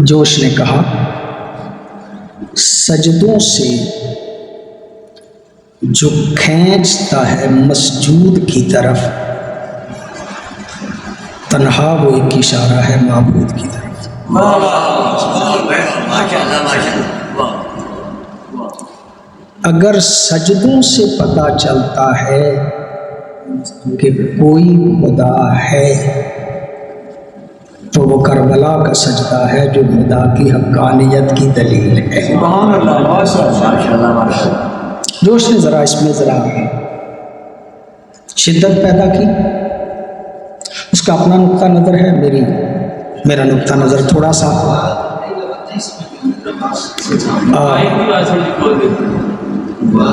جوش نے کہا سجدوں سے جو کھینچتا ہے مسجود کی طرف، تنہا وہ ایک اشارہ ہے معبود کی طرف۔ اگر سجدوں سے پتہ چلتا ہے کہ کوئی خدا ہے تو وہ کربلا کا سجدہ ہے جو خدا کی حقانیت کی دلیل ہے۔ جوش نے ذرا اس میں ذرا شدت پیدا کی، اس کا اپنا نقطہ نظر ہے، میرا نقطہ نظر تھوڑا سا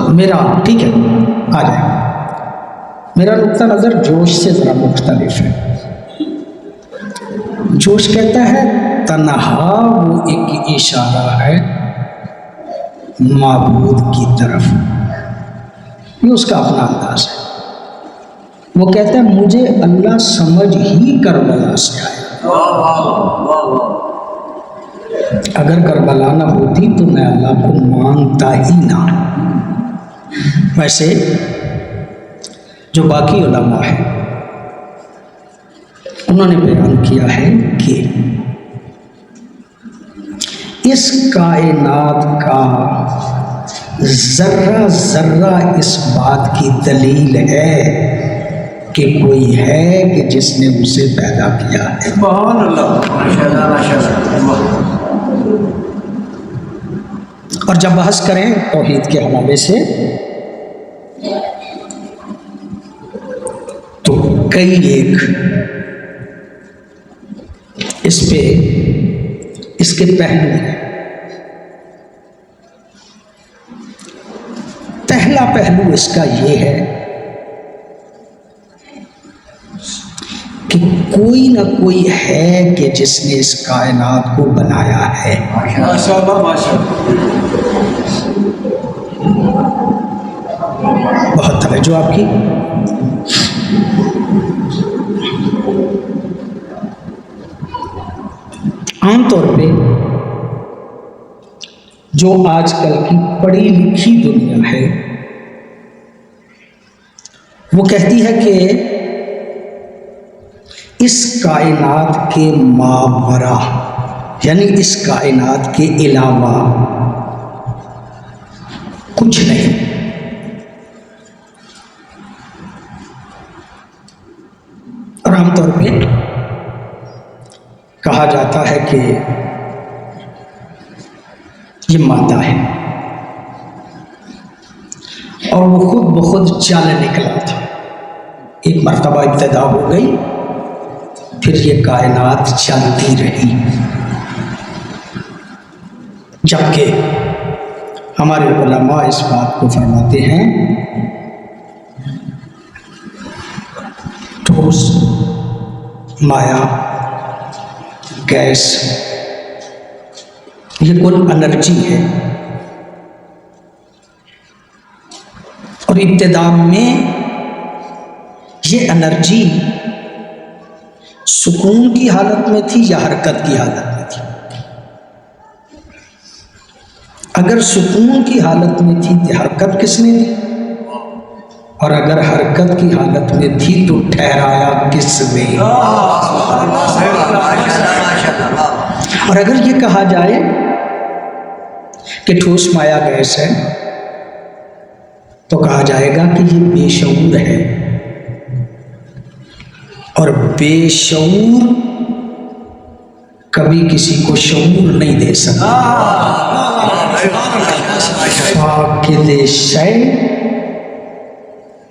میرا ٹھیک ہے آ جائے، میرا نقطہ نظر جوش سے ذرا مختلف ہے۔ جوش کہتا ہے تنہا وہ ایک اشارہ ہے معبود کی طرف، یہ اس کا اپنا انداز ہے۔ وہ کہتا ہے مجھے اللہ سمجھ ہی کربلا سے آیا، اگر کربلا نہ ہوتی تو میں اللہ کو مانتا ہی نہ۔ ویسے جو باقی علماء ہیں انہوں نے بیان کیا ہے کہ اس کائنات کا ذرہ ذرہ اس بات کی دلیل ہے کہ کوئی ہے کہ جس نے اسے پیدا کیا ہے۔ سبحان اللہ، ماشاءاللہ ماشاءاللہ۔ اور جب بحث کریں توحید کے حوالے سے تو کئی ایک اس کے پہلو ہیں۔ پہلا پہلو اس کا یہ ہے کہ کوئی نہ کوئی ہے کہ جس نے اس کائنات کو بنایا ہے۔ ماشاءاللہ ماشاءاللہ، بہت توجہ آپ کی۔ عام طور پہ جو آج کل کی پڑھی لکھی دنیا ہے وہ کہتی ہے کہ اس کائنات کے ماورا، یعنی اس کائنات کے علاوہ کچھ نہیں۔ اور عام طور پہ کہا جاتا ہے کہ یہ مادہ ہے اور وہ خود بخود چل نکلا تھا، ایک مرتبہ ابتدا ہو گئی پھر یہ کائنات چلتی رہی، جبکہ ہمارے علماء اس بات کو فرماتے ہیں ٹھوس، مایا، گیس یہ کل انرجی ہے، اور ابتدا میں یہ انرجی سکون کی حالت میں تھی یا حرکت کی حالت میں تھی؟ اگر سکون کی حالت میں تھی تو حرکت کس نے دی؟ اور اگر حرکت کی حالت میں تھی تو ٹھہرایا کس نے؟ اور اگر یہ کہا جائے کہ ٹھوس، مایا، گیس ہے تو کہا جائے گا کہ یہ بے شعور ہے، اور بے شعور کبھی کسی کو شعور نہیں دے سکتا۔ فاقد شے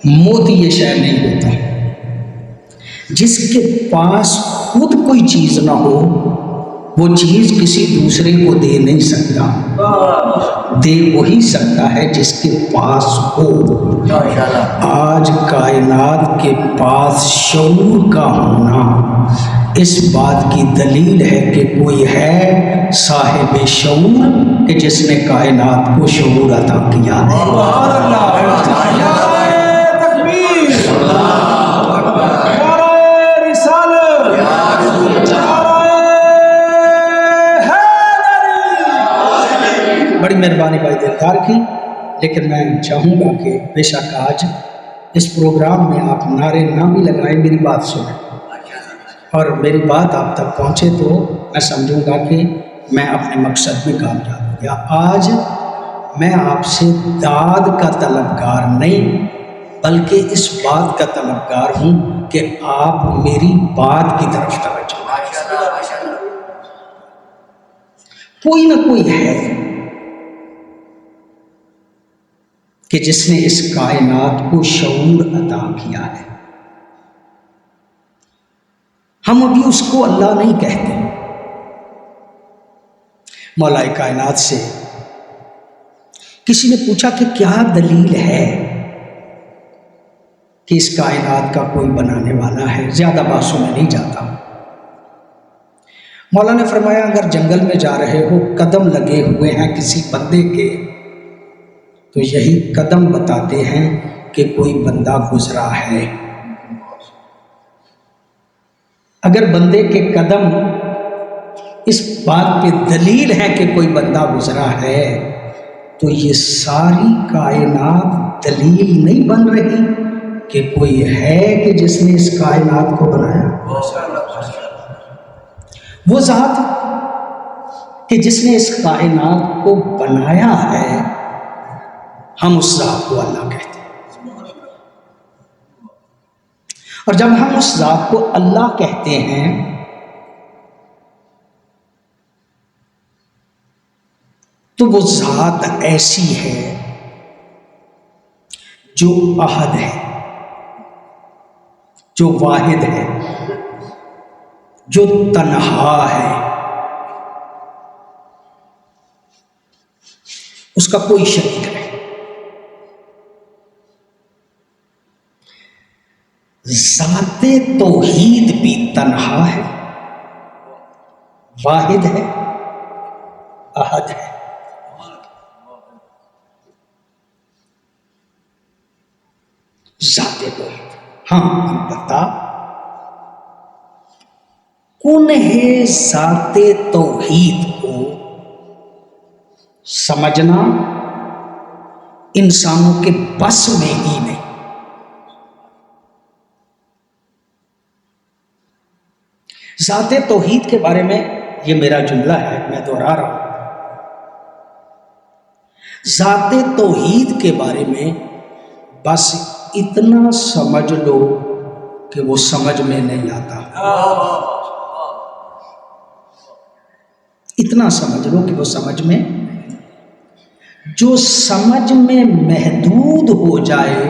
موتی شے نہیں ہوتا۔ جس کے پاس خود کوئی چیز نہ ہو وہ چیز کسی دوسرے کو دے نہیں سکتا، دے وہی سکتا ہے جس کے پاس ہو۔ آج کائنات کے پاس شعور کا ہونا اس بات کی دلیل ہے کہ کوئی ہے صاحب شعور کہ جس نے کائنات کو شعور عطا کیا ہے۔ مہربانی بھائی دلدار کی، لیکن میں چاہوں گا کہ بے شک آج اس پروگرام میں آپ نعرے نہ بھی لگائیں، میری بات سنیں اور میری بات آپ تک پہنچے تو میں سمجھوں گا کہ میں اپنے مقصد میں کامیاب ہو گیا۔ آج میں آپ سے داد کا طلبگار نہیں، بلکہ اس بات کا طلبگار ہوں کہ آپ میری بات کی طرف توجہ دیں۔ کوئی نہ کوئی ہے کہ جس نے اس کائنات کو شعور عطا کیا ہے۔ ہم ابھی اس کو اللہ نہیں کہتے۔ مولا کائنات سے کسی نے پوچھا کہ کیا دلیل ہے کہ اس کائنات کا کوئی بنانے والا ہے؟ زیادہ باتوں میں نہیں جاتا۔ مولا نے فرمایا اگر جنگل میں جا رہے ہو، قدم لگے ہوئے ہیں کسی بندے کے، تو یہی قدم بتاتے ہیں کہ کوئی بندہ گزرا ہے۔ اگر بندے کے قدم اس بات پہ دلیل ہے کہ کوئی بندہ گزرا ہے، تو یہ ساری کائنات دلیل نہیں بن رہی کہ کوئی ہے کہ جس نے اس کائنات کو بنایا؟ وہ ذات کہ جس نے اس کائنات کو بنایا ہے، ہم اس ذات کو اللہ کہتے ہیں۔ اور جب ہم اس ذات کو اللہ کہتے ہیں تو وہ ذات ایسی ہے جو احد ہے، جو واحد ہے، جو تنہا ہے، اس کا کوئی شریک نہیں۔ ذات توحید بھی تنہا ہے، واحد ہے، احد ہے۔ ذات توحید، ہاں البتہ انہیں ذات توحید کو سمجھنا انسانوں کے بس میں ہی نہیں۔ ذات توحید کے بارے میں یہ میرا جملہ ہے، میں دہرا رہا ہوں۔ ذات توحید کے بارے میں بس اتنا سمجھ لو کہ وہ سمجھ میں نہیں آتا۔ اتنا سمجھ لو کہ وہ سمجھ میں، جو سمجھ میں محدود ہو جائے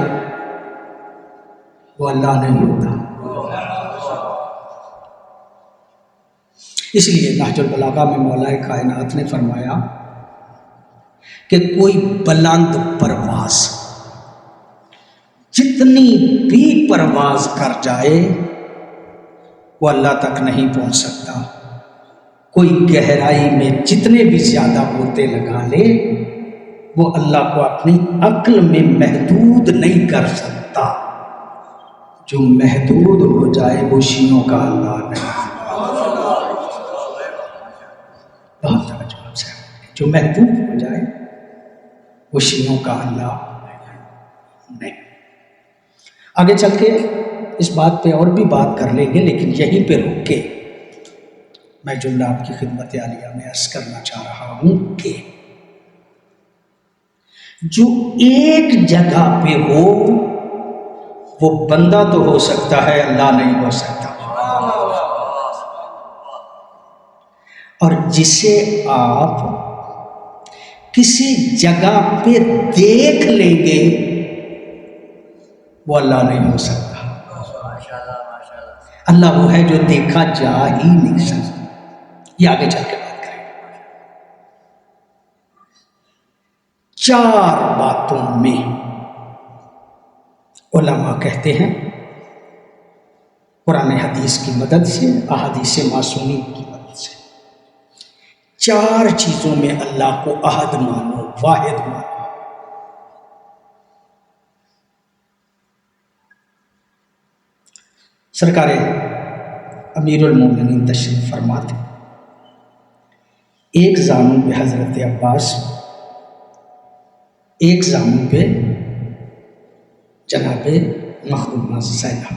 وہ اللہ نہیں ہوتا۔ اس لیے نہج البلاغہ میں مولا کائنات نے فرمایا کہ کوئی بلند پرواز جتنی بھی پرواز کر جائے وہ اللہ تک نہیں پہنچ سکتا۔ کوئی گہرائی میں جتنے بھی زیادہ ہوتے لگا لے وہ اللہ کو اپنی عقل میں محدود نہیں کر سکتا۔ جو محدود ہو جائے وہ شینوں کا اللہ نہیں۔ بہت توجہ سے، جو محدود ہو جائے وہ شینوں کا اللہ نہیں۔ آگے چل کے اس بات پہ اور بھی بات کر لیں گے، لیکن یہیں پہ رک کے میں جملہ آپ کی خدمت عالیہ میں عرض کرنا چاہ رہا ہوں کہ جو ایک جگہ پہ ہو وہ بندہ تو ہو سکتا ہے، اللہ نہیں ہو سکتا۔ اور جسے آپ کسی جگہ پہ دیکھ لیں گے وہ اللہ نہیں ہو سکتا۔ اللہ وہ ہے جو دیکھا جا ہی نہیں سکتا۔ یہ آگے چل کے بات کریں گے۔ 4 باتوں میں علماء کہتے ہیں قرآن حدیث کی مدد سے، احادیث معصومین کی مدد سے، 4 چیزوں میں اللہ کو احد مانو، واحد مانو۔ سرکار امیر المومنین تشریف فرماتے، ایک زانوں پہ حضرت عباس ایک زامن پہ جناب مخدومہ زینب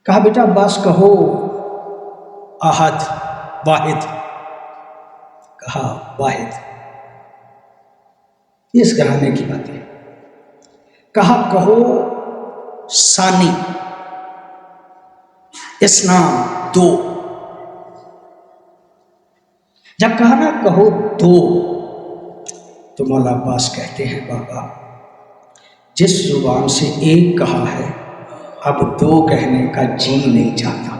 کہا بیٹا عباس کہو احد واحد، کہا واحد، یہ اس گھرانے کی بات ہے۔ کہا کہو ثانی، اسلام دو، جب کہا نا کہو دو تو مولا عباس کہتے ہیں بابا جس زبان سے ایک کہا ہے اب دو کہنے کا جی نہیں چاہتا۔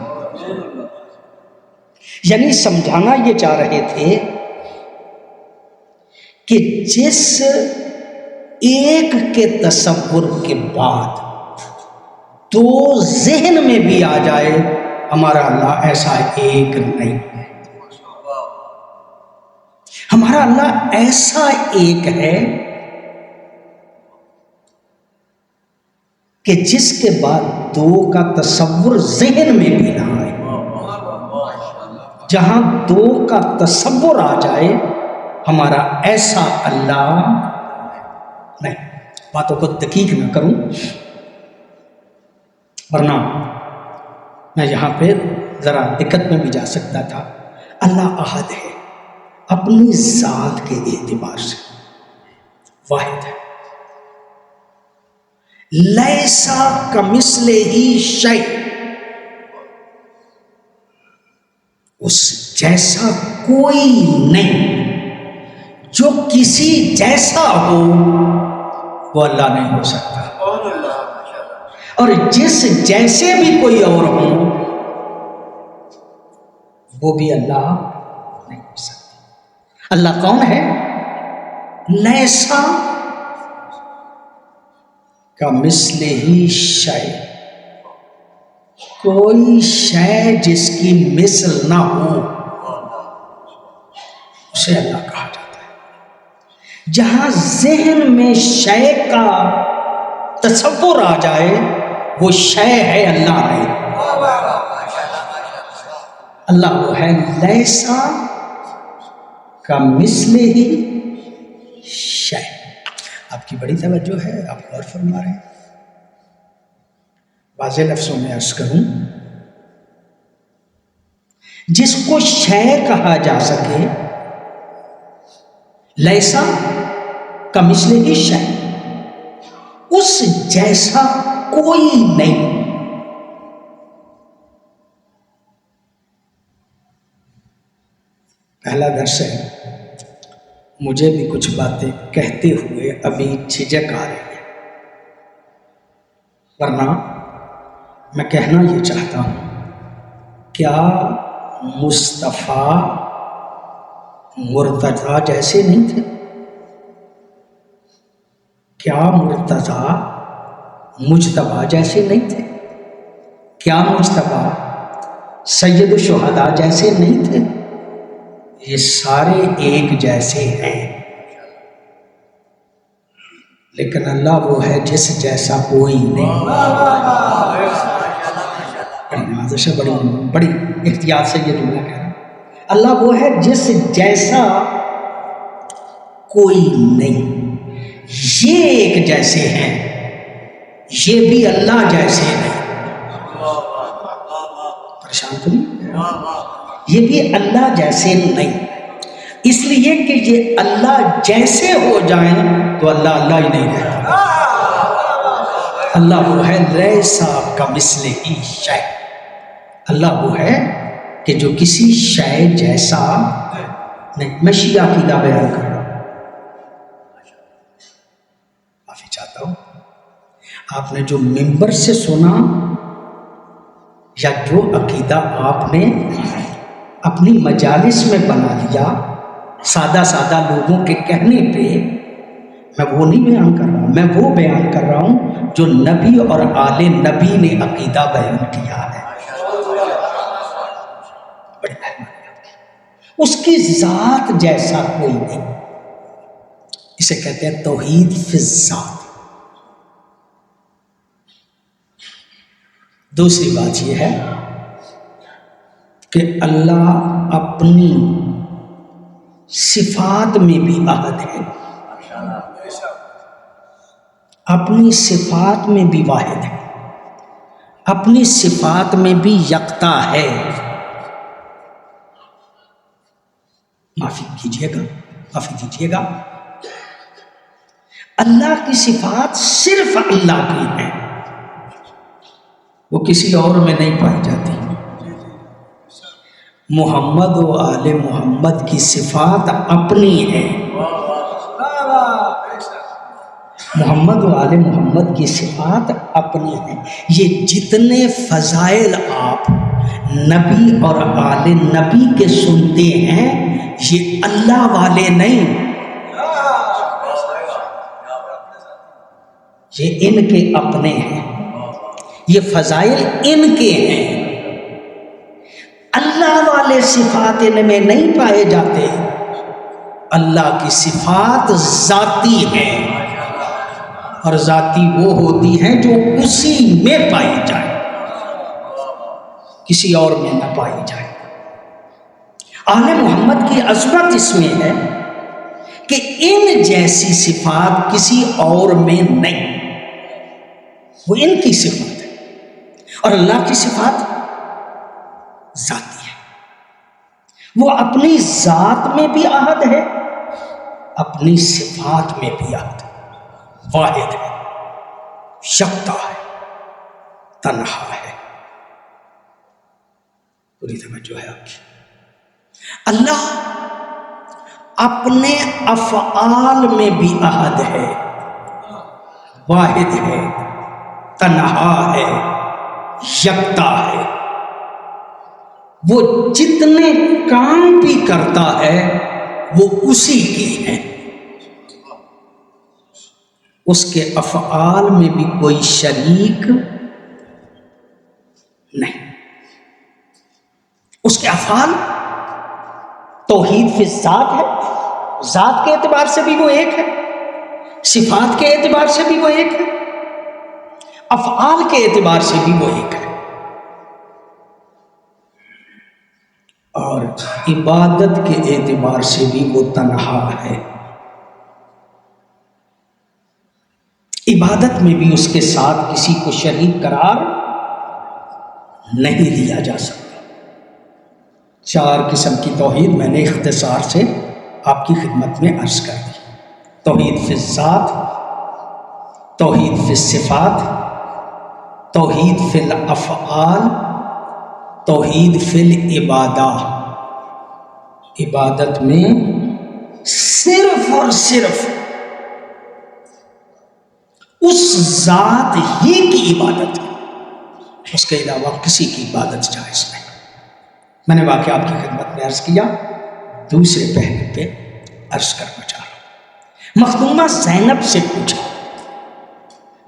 یعنی سمجھانا یہ چاہ رہے تھے کہ جس ایک کے تصور کے بعد دو ذہن میں بھی آ جائے ہمارا اللہ ایسا ایک نہیں ہے، ہمارا اللہ ایسا ایک ہے کہ جس کے بعد دو کا تصور ذہن میں بھی نہ آئے۔ جہاں دو کا تصور آ جائے ہمارا ایسا اللہ نہیں۔ باتوں کو دقیق نہ کروں ورنہ میں یہاں پہ ذرا دقت میں بھی جا سکتا تھا۔ اللہ احد ہے، اپنی ذات کے اعتبار سے واحد ہے، لیسا کمثلہ شیء، اس جیسا کوئی نہیں، جو کسی جیسا ہو وہ اللہ نہیں ہو سکتا، اور جس جیسے بھی کوئی اور ہو وہ بھی اللہ نہیں ہو سکتا۔ اللہ کون ہے؟ لیسا کمثلہ شیء، کوئی شے جس کی مثل نہ ہو اسے اللہ کہا جاتا ہے۔ جہاں ذہن میں شے کا تصور آ جائے وہ شے ہے، اللہ نہیں۔ اللہ وہ ہے لیسا کمثلہ شیء۔ آپ کی بڑی توجہ ہے، آپ غور فرما رہے ہیں۔ واضح لفظوں میں عرض کروں، جس کو شے کہا جا سکے، لیسا کمثلہ شیء، اس جیسا کوئی نہیں۔ پہلا درس ہے، مجھے بھی کچھ باتیں کہتے ہوئے ابھی جھجک آ رہی ہے، ورنہ میں کہنا یہ چاہتا ہوں، کیا مصطفیٰ مرتضیٰ جیسے نہیں تھے؟ کیا مرتضیٰ مجتبیٰ جیسے نہیں تھے؟ کیا مجتبیٰ سید الشہداء جیسے نہیں تھے؟ یہ سارے ایک جیسے ہیں، لیکن اللہ وہ ہے جس جیسا کوئی نہیں۔ بڑی احتیاط سے یہ جملہ کہہ رہا ہوں، اللہ وہ ہے جس جیسا کوئی نہیں۔ یہ ایک جیسے ہیں، یہ بھی اللہ جیسے نہیں۔ پریشان تو نہیں، یہ بھی اللہ جیسے نہیں، اس لیے کہ یہ اللہ جیسے ہو جائیں تو اللہ اللہ ہی نہیں رہتا۔ اللہ وہ ہے لیسا کمثلہ شیء، اللہ وہ ہے کہ جو کسی شے جیسا نہیں۔ میں شیعہ عقیدہ بیان کر رہا ہوں، معافی چاہتا ہوں۔ آپ نے جو ممبر سے سنا یا جو عقیدہ آپ نے اپنی مجالس میں بنا لیا سادہ سادہ لوگوں کے کہنے پہ، میں وہ نہیں بیان کر رہا ہوں، میں وہ بیان کر رہا ہوں جو نبی اور آل نبی نے عقیدہ بیان کیا ہے۔ اس کی ذات جیسا کوئی نہیں، اسے کہتے ہیں توحید فی الذات۔ دوسری بات یہ ہے کہ اللہ اپنی صفات میں بھی احد ہے، اپنی صفات میں بھی واحد ہے، اپنی صفات میں بھی یکتا ہے۔ معافی کیجیے گا، معافی دیجیے گا، اللہ کی صفات صرف اللہ کی ہیں، وہ کسی اور میں نہیں پائی جاتی۔ محمد و آل محمد کی صفات اپنی ہیں، محمد و آل محمد کی صفات اپنی ہیں۔ یہ جتنے فضائل آپ نبی اور آل نبی کے سنتے ہیں یہ اللہ والے نہیں، یہ ان کے اپنے ہیں، یہ فضائل ان کے ہیں۔ اللہ والے صفات ان میں نہیں پائے جاتے، اللہ کی صفات ذاتی ہیں، اور ذاتی وہ ہوتی ہیں جو اسی میں پائی جائے، کسی اور میں نہ پائی جائے۔ آل محمد کی عظمت اس میں ہے کہ ان جیسی صفات کسی اور میں نہیں، وہ ان کی صفات ہے، اور اللہ کی صفات ذاتی ہے، وہ اپنی ذات میں بھی احد ہے، اپنی صفات میں بھی احد ہے، واحد ہے، یکتا ہے، تنہا ہے۔ پوری توجہ ہے آپ کی۔ اللہ اپنے افعال میں بھی احد ہے، واحد ہے، تنہا ہے، یکتا ہے۔ وہ جتنے کام بھی کرتا ہے وہ اسی کی ہیں، اس کے افعال میں بھی کوئی شریک نہیں۔ اس کے افعال توحید فی الذات ہے، ذات کے اعتبار سے بھی وہ ایک ہے، صفات کے اعتبار سے بھی وہ ایک ہے، افعال کے اعتبار سے بھی وہ ایک ہے، اور عبادت کے اعتبار سے بھی وہ تنہا ہے۔ عبادت میں بھی اس کے ساتھ کسی کو شریک قرار نہیں دیا جا سکتا۔ 4 قسم کی توحید میں نے اختصار سے آپ کی خدمت میں عرض کر دی: توحید فی الذات، توحید فی الصفات، توحید فی الافعال، توحید فی العبادہ۔ عبادت میں صرف اور صرف اس ذات ہی کی عبادت ہے، اس کے علاوہ کسی کی عبادت جائز نہیں۔ میں نے واقعہ آپ کی خدمت میں عرض کیا، دوسرے پہلو پہ عرض کرنا چاہ رہا ہوں۔ مخدومہ زینب سے پوچھا،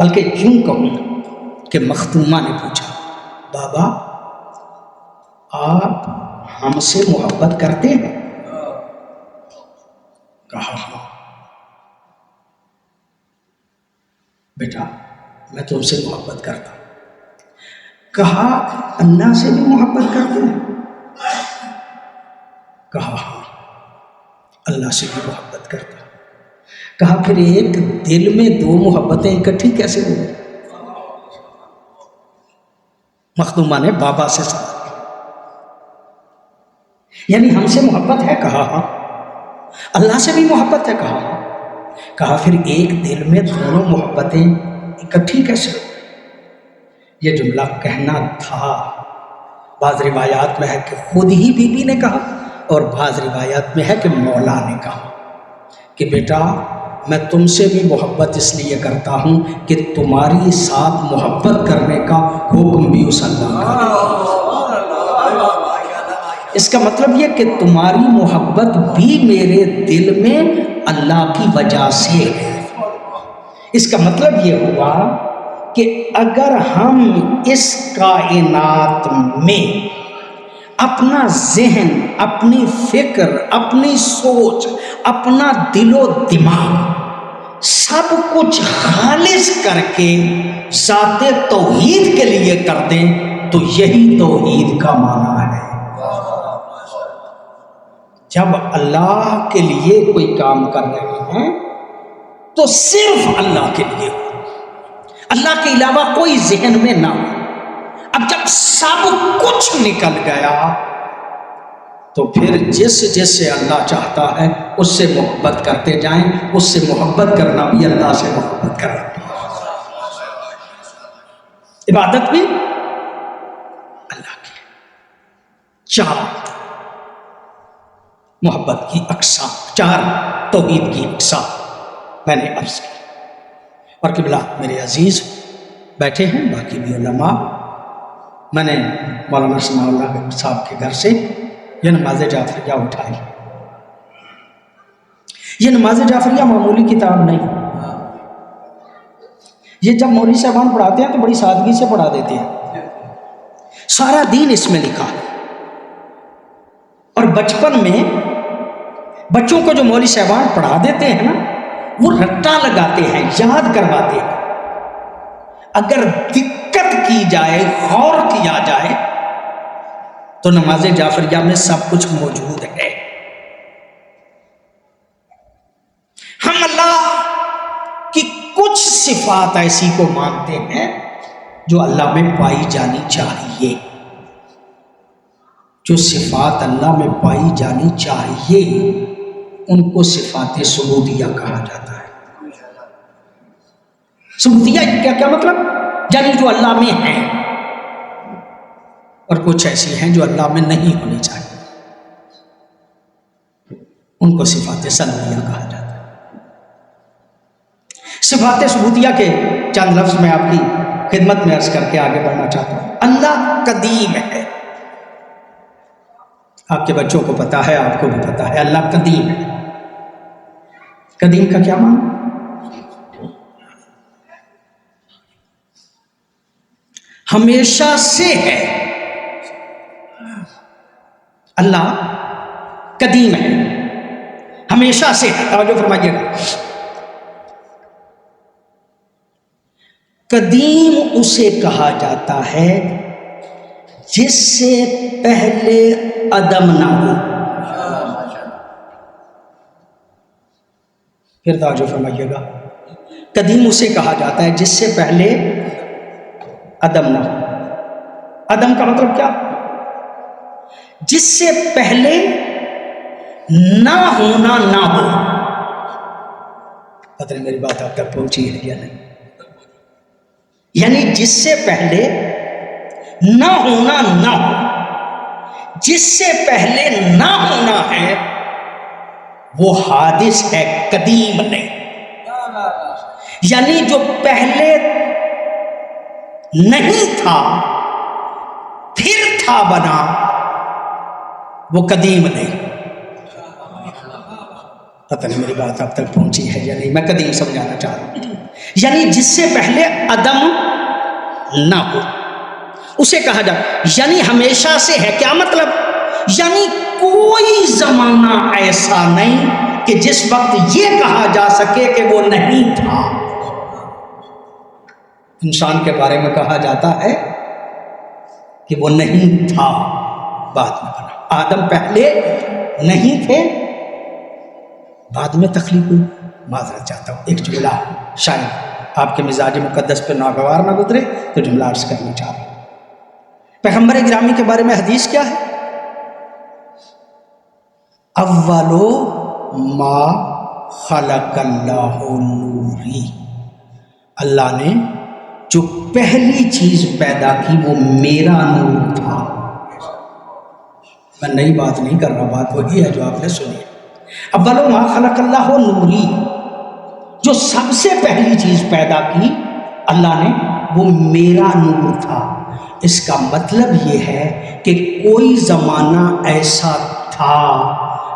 بلکہ یوں کہوں کہ مخدومہ نے پوچھا، بابا آپ ہم سے محبت کرتے ہیں؟ کہا ہاں۔ بیٹا میں تم سے محبت کرتا ہوں۔ کہا اللہ سے بھی محبت کرتے ہیں؟ کہا ہاں اللہ سے بھی محبت کرتا ہوں۔ کہا پھر ایک دل میں 2 محبتیں اکٹھی کیسے ہو گئی؟ مخدومہ نے بابا سے سوال کیا، یعنی ہم سے محبت ہے؟ کہا ہاں۔ اللہ سے بھی محبت ہے؟ کہا ہاں۔ کہا پھر ایک دل میں دونوں محبتیں اکٹھی کیسے ہو گئی؟ یہ جملہ کہنا تھا، بعض روایات میں ہے کہ خود ہی بی بی نے کہا، اور بعض روایات میں ہے کہ مولا نے کہا کہ بیٹا میں تم سے بھی محبت اس لیے کرتا ہوں کہ تمہاری ساتھ محبت کرنے کا حکم بھی اس اللہ کا ہے۔ اس کا مطلب یہ کہ تمہاری محبت بھی میرے دل میں اللہ کی وجہ سے ہے۔ اس کا مطلب یہ ہوا کہ اگر ہم اس کائنات میں اپنا ذہن، اپنی فکر، اپنی سوچ، اپنا دل و دماغ سب کچھ خالص کر کے ذات توحید کے لیے کر دیں تو یہی توحید کا معنی ہے۔ جب اللہ کے لیے کوئی کام کر رہے ہیں تو صرف اللہ کے لیے ہو، اللہ کے علاوہ کوئی ذہن میں نہ ہو۔ اب جب سب کچھ نکل گیا تو پھر جس سے اللہ چاہتا ہے اس سے محبت کرتے جائیں، اس سے محبت کرنا بھی اللہ سے محبت کرنا بھی، عبادت بھی اللہ کی۔ چار محبت کی اقسام، چار توحید کی اقسام میں نے عرض کی۔ اور قبلہ میرے عزیز بیٹھے ہیں باقی بھی علماء، میں نے مولانا ثناء اللہ صاحب کے گھر سے یہ نماز جعفریہ اٹھائی۔ یہ نماز جعفریہ معمولی کتاب نہیں، یہ جب مولوی صاحبان پڑھاتے ہیں تو بڑی سادگی سے پڑھا دیتے ہیں، سارا دین اس میں لکھا ہے۔ اور بچپن میں بچوں کو جو مولوی صاحبان پڑھا دیتے ہیں نا، وہ رٹا لگاتے ہیں، یاد کرواتے ہیں۔ اگر دقت کی جائے، غور کیا جائے تو نماز جعفریہ میں سب کچھ موجود ہے۔ ہم اللہ کی کچھ صفات ایسی کو مانتے ہیں جو اللہ میں پائی جانی چاہیے، جو صفات اللہ میں پائی جانی چاہیے ان کو صفات ثبوتیہ کہا جاتا ہے۔ ثبوتیہ کیا مطلب؟ یعنی جو اللہ میں ہیں، اور کچھ ایسی ہیں جو اللہ میں نہیں ہونی چاہیے، ان کو صفات ثبوتیہ کہا جاتا ہے۔ صفات ثبوتیہ کے چند لفظ میں آپ کی خدمت میں عرض کر کے آگے بڑھنا چاہتا ہوں۔ اللہ قدیم ہے، آپ کے بچوں کو پتا ہے، آپ کو بھی پتا ہے، اللہ قدیم ہے۔ قدیم کا کیا معنی؟ ہمیشہ سے ہے، اللہ قدیم ہے، ہمیشہ سے ہے۔ توجہ فرمائیے گا، قدیم اسے کہا جاتا ہے جس سے پہلے عدم نہ ہو۔ پھر توجہ فرمائیے گا، قدیم اسے کہا جاتا ہے جس سے پہلے عدم نہ ہو۔ عدم کا مطلب کیا؟ جس سے پہلے نہ ہونا نہ ہو۔ پتہ نہیں میری بات آپ تک پہنچی ہے یا نہیں؟ یعنی جس سے پہلے نہ ہونا نہ ہو، جس سے پہلے نہ ہونا ہے وہ حادث ہے، قدیم نہیں۔ یعنی جو پہلے نہیں تھا پھر تھا بنا، وہ قدیم نہیں۔ پتہ نہیں میری بات آپ تک پہنچی ہے یا نہیں، میں قدیم سمجھانا چاہ رہا ہوں۔ یعنی جس سے پہلے عدم نہ ہو اسے کہا جاتا، یعنی ہمیشہ سے ہے۔ کیا مطلب؟ یعنی کوئی زمانہ ایسا نہیں کہ جس وقت یہ کہا جا سکے کہ وہ نہیں تھا۔ انسان کے بارے میں کہا جاتا ہے کہ وہ نہیں تھا، بعد میں بنا۔ آدم پہلے نہیں تھے، بعد میں تخلیق ہوئی۔ معذرت چاہتا ہوں، ایک جملہ شاید آپ کے مزاج مقدس پہ ناگوار نہ گزرے تو جملہ عرض کرنا چاہ رہا ہوں۔ پیغمبر گرامی کے بارے میں حدیث کیا ہے؟ اولو ما خلق اللہ نوری، اللہ نے جو پہلی چیز پیدا کی وہ میرا نور تھا۔ میں نئی بات نہیں کر رہا، بات وہی ہے جو آپ نے سنی۔ اولو ما خلق اللہ نوری، جو سب سے پہلی چیز پیدا کی اللہ نے وہ میرا نور تھا۔ اس کا مطلب یہ ہے کہ کوئی زمانہ ایسا تھا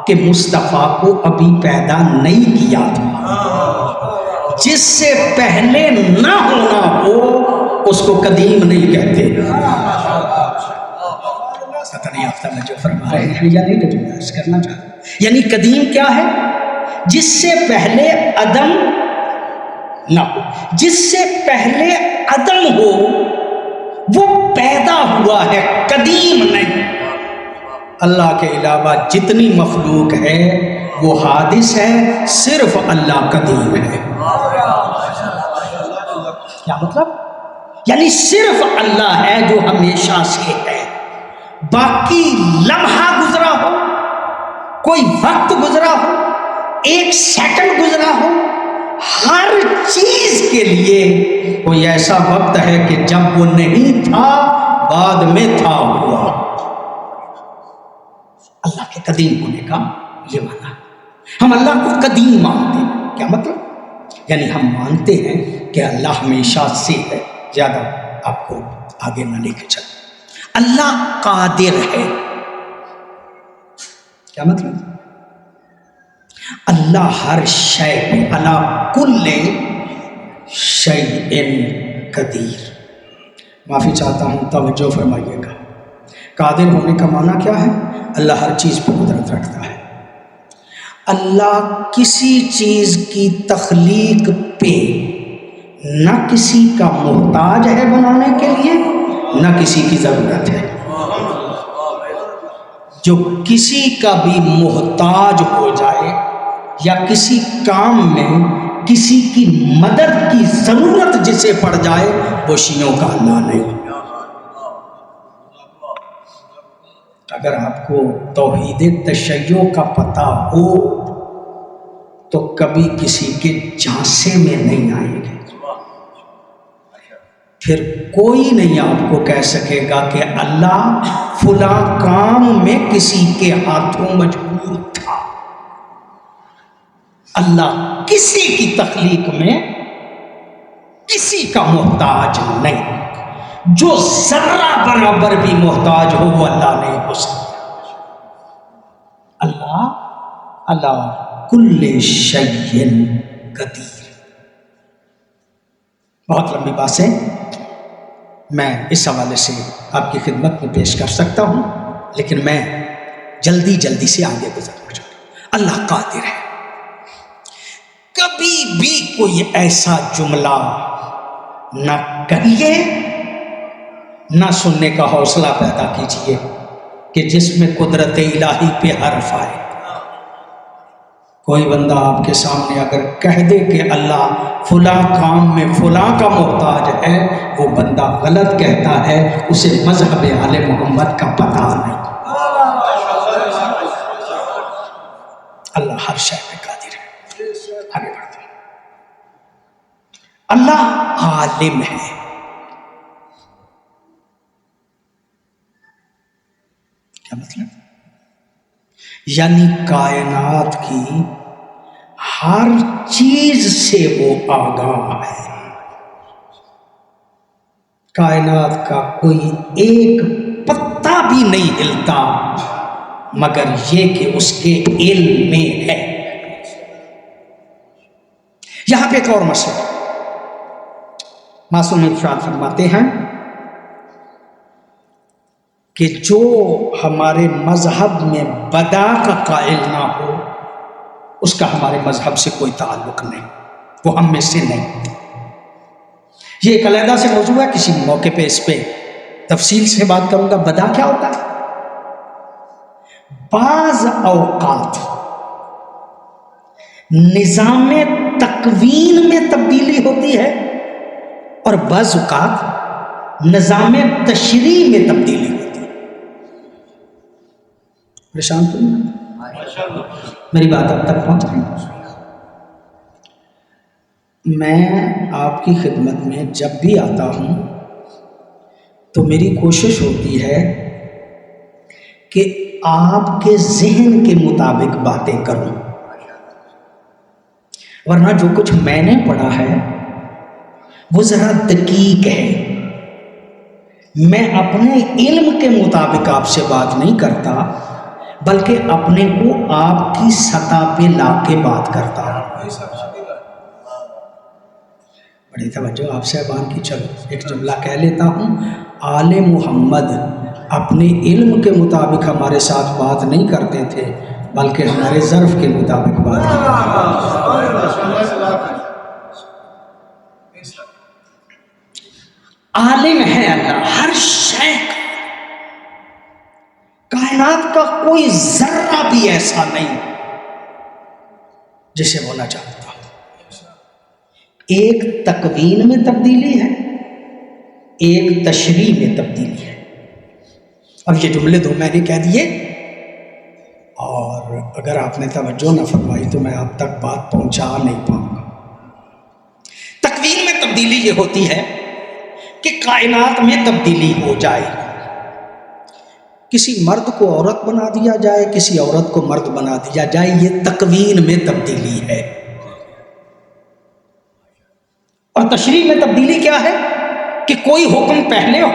کہ مصطفیٰ کو ابھی پیدا نہیں کیا تھا۔ جس سے پہلے نہ ہونا ہو اس کو قدیم نہیں کہتے۔ پتہ نہیں آپ میں جو فرما رہے ہیں یا نہیں، تو میں عرض کرنا چاہتا ہوں۔ یعنی قدیم کیا ہے؟ جس سے پہلے عدم نہ ہو، جس سے پہلے عدم ہو وہ پیدا ہوا ہے، قدیم نہیں۔ اللہ کے علاوہ جتنی مخلوق ہے وہ حادث ہے، صرف اللہ قدیم ہے۔ کیا مطلب؟ یعنی صرف اللہ ہے جو ہمیشہ سے ہے، باقی لمحہ گزرا ہو، کوئی وقت گزرا ہو، ایک سیکنڈ گزرا ہو، ہر چیز کے لیے کوئی ایسا وقت ہے کہ جب وہ نہیں تھا بعد میں تھا ہوا۔ اللہ کے قدیم ہونے کا یہ معنی ہے۔ ہم اللہ کو قدیم مانتے ہیں۔ کیا مطلب؟ یعنی ہم مانتے ہیں کہ اللہ ہمیشہ سے ہے۔ زیادہ آپ کو آگے نہ لے کے چل۔ اللہ قادر ہے۔ کیا مطلب؟ اللہ ہر شے پہ، اللہ کل شیء قدیر۔ معافی چاہتا ہوں، توجہ فرمائیے گا۔ قادر ہونے کا معنی کیا ہے؟ اللہ ہر چیز پہ قدرت رکھتا ہے۔ اللہ کسی چیز کی تخلیق پہ نہ کسی کا محتاج ہے بنانے کے لیے، نہ کسی کی ضرورت ہے۔ جو کسی کا بھی محتاج ہو جائے یا کسی کام میں کسی کی مدد کی ضرورت جسے پڑ جائے، وہ شیعوں کا اللہ نہیں۔ اگر آپ کو توحید تشیع کا پتہ ہو تو کبھی کسی کے جھانسے میں نہیں آئیں گے۔ پھر کوئی نہیں آپ کو کہہ سکے گا کہ اللہ فلاں کام میں کسی کے ہاتھوں مجبور تھا۔ اللہ کسی کی تخلیق میں کسی کا محتاج نہیں۔ جو ذرہ برابر بھی محتاج ہو وہ اللہ نہیں ہو سکتا۔ اللہ کل شیء قدیر۔ بہت لمبی بات ہے، میں اس حوالے سے آپ کی خدمت میں پیش کر سکتا ہوں، لیکن میں جلدی سے آگے گزرنا چاہتا ہوں۔ اللہ قادر ہے۔ کبھی بھی کوئی ایسا جملہ نہ کہیے، نہ سننے کا حوصلہ پیدا کیجیے کہ جس میں قدرت الہی پہ حرف آئے۔ کوئی بندہ آپ کے سامنے اگر کہہ دے کہ اللہ فلاں کام میں فلاں کا محتاج ہے، وہ بندہ غلط کہتا ہے، اسے مذہب آل محمد کا پتہ نہیں۔ اللہ ہر شے پہ قادر ہے۔ آگے بڑھتے ہیں۔ اللہ عالم ہے۔ کیا مطلب؟ یعنی کائنات کی ہر چیز سے وہ آگاہ ہے۔ کائنات کا کوئی ایک پتا بھی نہیں ہلتا مگر یہ کہ اس کے علم میں ہے۔ یہاں پہ ایک اور مسئلہ، معصوم ارشاد فرماتے ہیں کہ جو ہمارے مذہب میں بدا کا قائل نہ ہو، اس کا ہمارے مذہب سے کوئی تعلق نہیں، وہ ہم میں سے نہیں۔ یہ ایک علیحدہ سے موضوع ہے، کسی موقع پہ اس پہ تفصیل سے بات کروں گا۔ بدا کیا ہوتا ہے؟ بعض اوقات نظام تکوین میں تبدیلی ہوتی ہے اور بعض اوقات نظام تشریح میں تبدیلی ہوتی ہے۔ پریشان تو نہیں؟ میری بات اب تک پہنچ رہی؟ میں آپ کی خدمت میں جب بھی آتا ہوں تو میری کوشش ہوتی ہے کہ آپ کے ذہن کے مطابق باتیں کروں، ورنہ جو کچھ میں نے پڑھا ہے وہ ذرا دقیق ہے۔ میں اپنے علم کے مطابق آپ سے بات نہیں کرتا، بلکہ اپنے کو آپ کی سطح پہ لا کے بات کرتا ہوں۔ بڑی توجہ آپ صاحبان کی۔ چلو ایک جملہ کہہ لیتا ہوں۔ آل محمد اپنے علم کے مطابق ہمارے ساتھ بات نہیں کرتے تھے، بلکہ ہمارے ظرف کے مطابق بات کرتے تھے۔ عالم ہے اللہ ہر شے کا۔ کائنات کا کوئی ذرہ بھی ایسا نہیں جسے وہ نہ جانتا ہو۔ ایک تکوین میں تبدیلی ہے، ایک تشریح میں تبدیلی ہے۔ اب یہ جملے دو میں نے کہہ دیے، اور اگر آپ نے توجہ نہ فرمائی تو میں آپ تک بات پہنچا نہیں پاؤں گا۔ تکوین میں تبدیلی یہ ہوتی ہے کہ کائنات میں تبدیلی ہو جائے، کسی مرد کو عورت بنا دیا جائے، کسی عورت کو مرد بنا دیا جائے، یہ تکوین میں تبدیلی ہے۔ اور تشریح میں تبدیلی کیا ہے کہ کوئی حکم پہلے ہو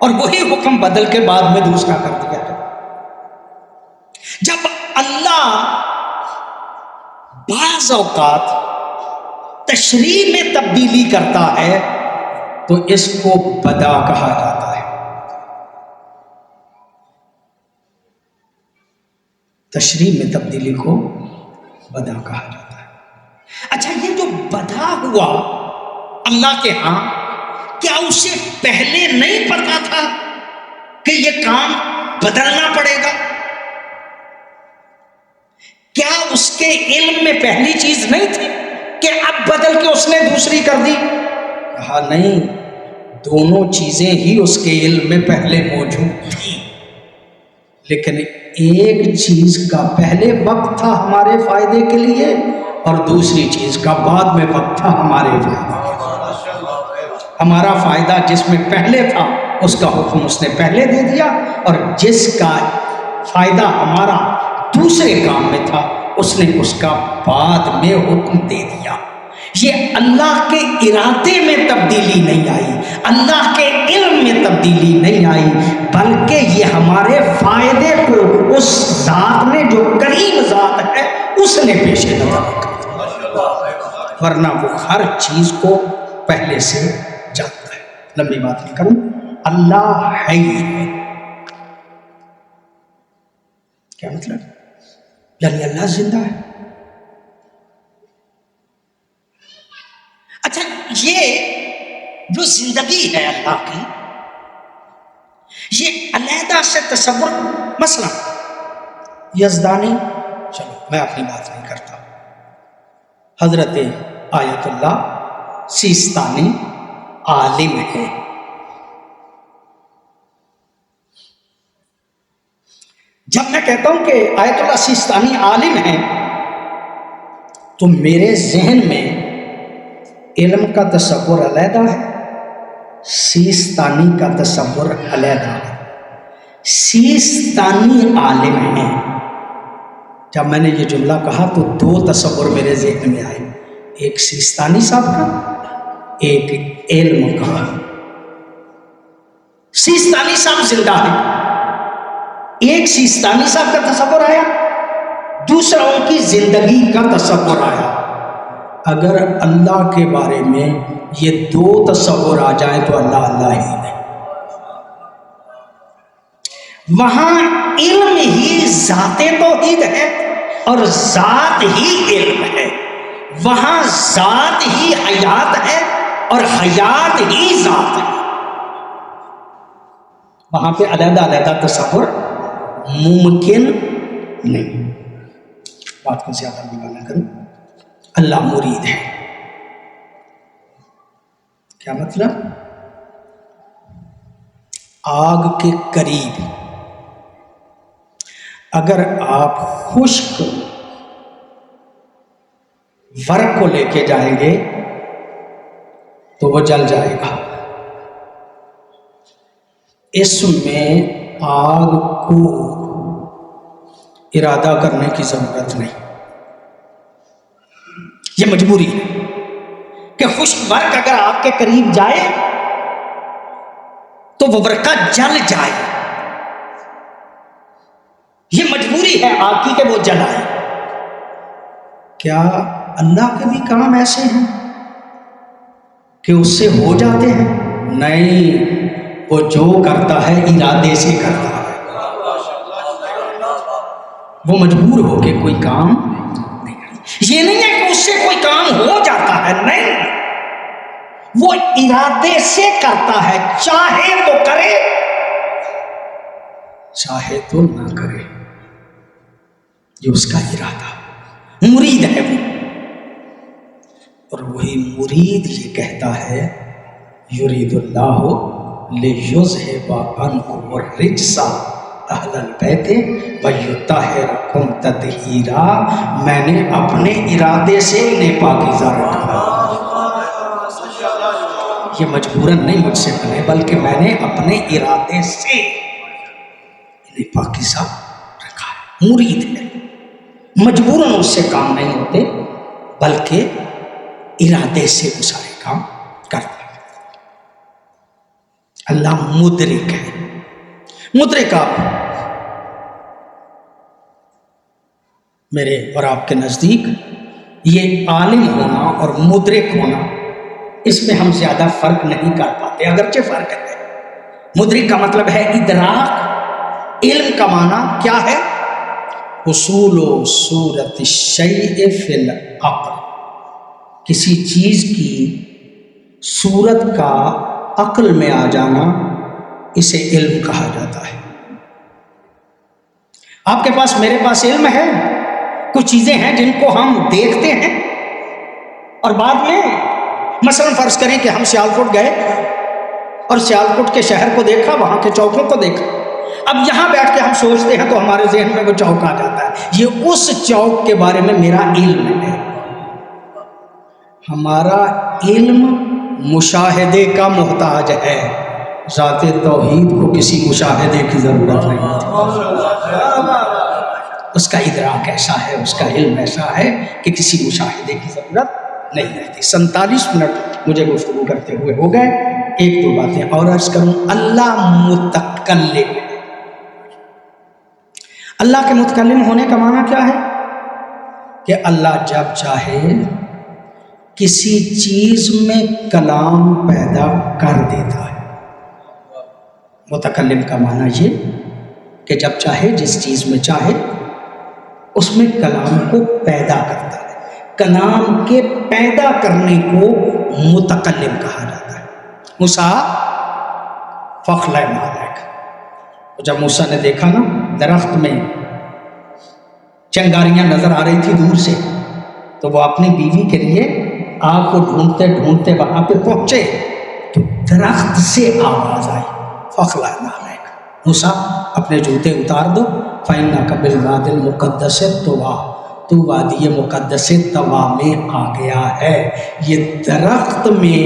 اور وہی حکم بدل کے بعد میں دوسرا کر دیا جائے۔ جب اللہ بعض اوقات تشریح میں تبدیلی کرتا ہے تو اس کو بدا کہا جاتا ہے۔ تشریح میں تبدیلی کو بدا کہا جاتا ہے۔ اچھا، یہ جو بدا ہوا اللہ کے ہاں، کیا اسے پہلے نہیں پتا تھا کہ یہ کام بدلنا پڑے گا؟ کیا اس کے علم میں پہلی چیز نہیں تھی کہ اب بدل کے اس نے دوسری کر دی؟ کہا نہیں، دونوں چیزیں ہی اس کے علم میں پہلے موجود تھی، لیکن ایک چیز کا پہلے وقت تھا ہمارے فائدے کے لیے اور دوسری چیز کا بعد میں وقت تھا ہمارے فائدے کے لیے۔ ہمارا فائدہ جس میں پہلے تھا اس کا حکم اس نے پہلے دے دیا، اور جس کا فائدہ ہمارا دوسرے کام میں تھا اس نے اس کا بعد میں حکم دے دیا۔ یہ اللہ کے ارادے میں تبدیلی نہیں آئی، اللہ کے علم میں تبدیلی نہیں آئی، بلکہ یہ ہمارے فائدے کو اس ذات نے جو کریم ذات ہے اس نے پیش نظر رکھا، ورنہ وہ ہر چیز کو پہلے سے جانتا ہے۔ لمبی بات نہیں کروں، اللہ ہے ہی ہے۔ کیا مطلب؟ یعنی اللہ زندہ ہے۔ اچھا، یہ جو زندگی ہے اللہ کی، یہ علیحدہ سے تصور، مثلا یزدانی، چلو میں اپنی بات نہیں کرتا، حضرت آیت اللہ سیستانی عالم ہے، جب میں کہتا ہوں کہ آیت اللہ سیستانی عالم ہے تو میرے ذہن میں علم کا تصور علیحدہ ہے، سیستانی کا تصور علیحدہ ہے۔ سیستانی عالم ہے، جب میں نے یہ جملہ کہا تو دو تصور میرے ذہن میں آئے، ایک سیستانی صاحب کا، ایک علم کا۔ سیستانی صاحب زندہ ہے، ایک سیستانی صاحب کا تصور آیا، دوسرا ان کی زندگی کا تصور آیا۔ اگر اللہ کے بارے میں یہ دو تصور آ جائیں تو اللہ اللہ ہی نہیں، وہاں علم ہی ذات توحید ہے اور ذات ہی علم ہے، وہاں ذات ہی حیات ہے اور حیات ہی ذات ہے، وہاں پہ علیحدہ علیحدہ تصور ممکن نہیں۔ بات کو زیادہ نہیں کروں، اللہ مرید ہے۔ کیا مطلب؟ آگ کے قریب اگر آپ خشک ورق کو لے کے جائیں گے تو وہ جل جائے گا، اس میں آگ کو ارادہ کرنے کی ضرورت نہیں، یہ مجبوری ہے کہ خشک ورق اگر آپ کے قریب جائے تو وہ ورقہ جل جائے، یہ مجبوری ہے آگ کی کہ وہ جلائے۔ کیا اللہ کے بھی کام ایسے ہیں کہ اس سے ہو جاتے ہیں؟ نہیں، وہ جو کرتا ہے ارادے سے کرتا ہے، وہ مجبور ہو کے کوئی کام نہیں کرتا۔ یہ نہیں ہے کہ اس سے کوئی کام ہو جاتا ہے، نہیں، وہ ارادے سے کرتا ہے، چاہے تو کرے، چاہے تو نہ کرے، یہ اس کا ارادہ، مرید ہے وہ. اور وہی مرید یہ کہتا ہے یرید اللہ لیذھب عنکم الرجس اہل البیت ویطہرکم تطہیرا، میں نے اپنے ارادے سے انہیں پاکیزہ رکھا. یہ مجبوراً نہیں مجھ سے بنے، بلکہ میں نے اپنے ارادے سے انہیں پاکیزہ رکھا ہے. مرید ہے، مجبوراً اس سے کام نہیں ہوتے، بلکہ ارادے سے وہ سارے کام کرتا ہے. اللہ مدرک ہے. مدرک آپ میرے اور آپ کے نزدیک یہ عالم ہونا اور مدرک ہونا، اس میں ہم زیادہ فرق نہیں کر پاتے، اگرچہ فرق ہے. مدرک کا مطلب ہے ادراک، علم کا معنی کیا ہے؟ حصول و صورت الشیء فی العقل، کسی چیز کی صورت کا عقل میں آ جانا، اسے علم کہا جاتا ہے. آپ کے پاس، میرے پاس علم ہے، کچھ چیزیں ہیں جن کو ہم دیکھتے ہیں اور بعد میں، مثلا فرض کریں کہ ہم سیالکوٹ گئے اور سیالکوٹ کے شہر کو دیکھا، وہاں کے چوکوں کو دیکھا. اب یہاں بیٹھ کے ہم سوچتے ہیں تو ہمارے ذہن میں وہ چوک آ جاتا ہے. یہ اس چوک کے بارے میں میرا علم ہے. ہمارا علم مشاہدے کا محتاج ہے. ذات توحید کو کسی مشاہدے کی ضرورت نہیں ہوتی. اس کا ادراک ایسا ہے، اس کا علم ایسا ہے کہ کسی مشاہدے کی ضرورت نہیں رہتی. 47 منٹ مجھے گفتگو کرتے ہوئے ہو گئے. ایک دو باتیں اور عرض کروں. اللہ متکلم. اللہ کے متکلم ہونے کا معنی کیا ہے؟ کہ اللہ جب چاہے کسی چیز میں کلام پیدا کر دیتا ہے. متکلم کا معنی یہ کہ جب چاہے، جس چیز میں چاہے، اس میں کلام کو پیدا کرتا ہے. کلام کے پیدا کرنے کو متکلم کہا جاتا ہے. موسیٰ فخلہ مالک، جب موسیٰ نے دیکھا نا درخت میں چنگاریاں نظر آ رہی تھی دور سے، تو وہ اپنی بیوی کے لیے آگ کو ڈھونڈتے ڈھونڈتے وہاں پہ پہنچے تو درخت سے آواز آئی، فخلہ مالک، موسیٰ اپنے جوتے اتار دو، فَإِنَّكَ بِالْوَادِ الْمُقَدَّسِ طُوَىٰ، تو وادی مقدس طوا میں آ گیا ہے. یہ درخت میں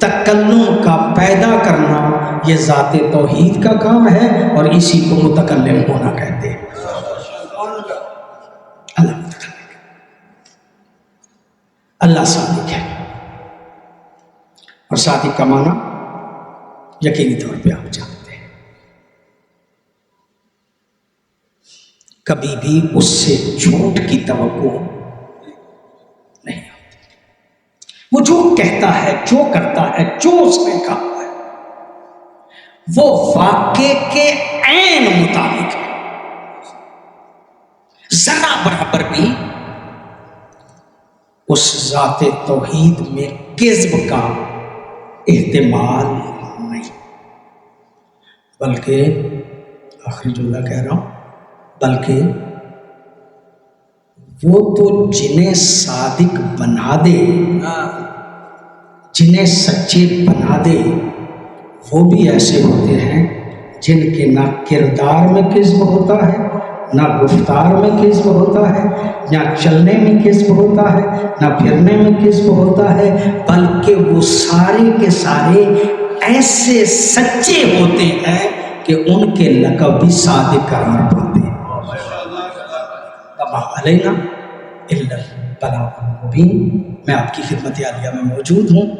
تکلم کا پیدا کرنا، یہ ذات توحید کا کام ہے، اور اسی کو متکلم ہونا کہتے ہیں. اللہ متکلم، اللہ صادق ہے. اور صادق کا معنی یقینی طور پہ آپ جانتے ہیں، کبھی بھی اس سے جھوٹ کی توقع نہیں ہوتی. وہ جو کہتا ہے، جو کرتا ہے، جو اس نے کہا ہے، وہ واقعے کے عین مطابق ہے. ذرا برابر بھی اس ذات توحید میں کذب کا احتمال نہیں. بلکہ آخری جملہ کہہ رہا ہوں، بلکہ وہ تو جنہیں صادق بنا دے، جنہیں سچے بنا دے، وہ بھی ایسے ہوتے ہیں جن کے نہ کردار میں کذب ہوتا ہے، نہ گفتار میں کذب ہوتا ہے، نہ چلنے میں کذب ہوتا ہے، نہ پھرنے میں کذب ہوتا ہے، بلکہ وہ سارے کے سارے ایسے سچے ہوتے ہیں کہ ان کے لقب بھی صادق قرار پاتے ہیں. وما علینا الا البلاغ المبین. میں آپ کی خدمت عالیہ میں موجود ہوں.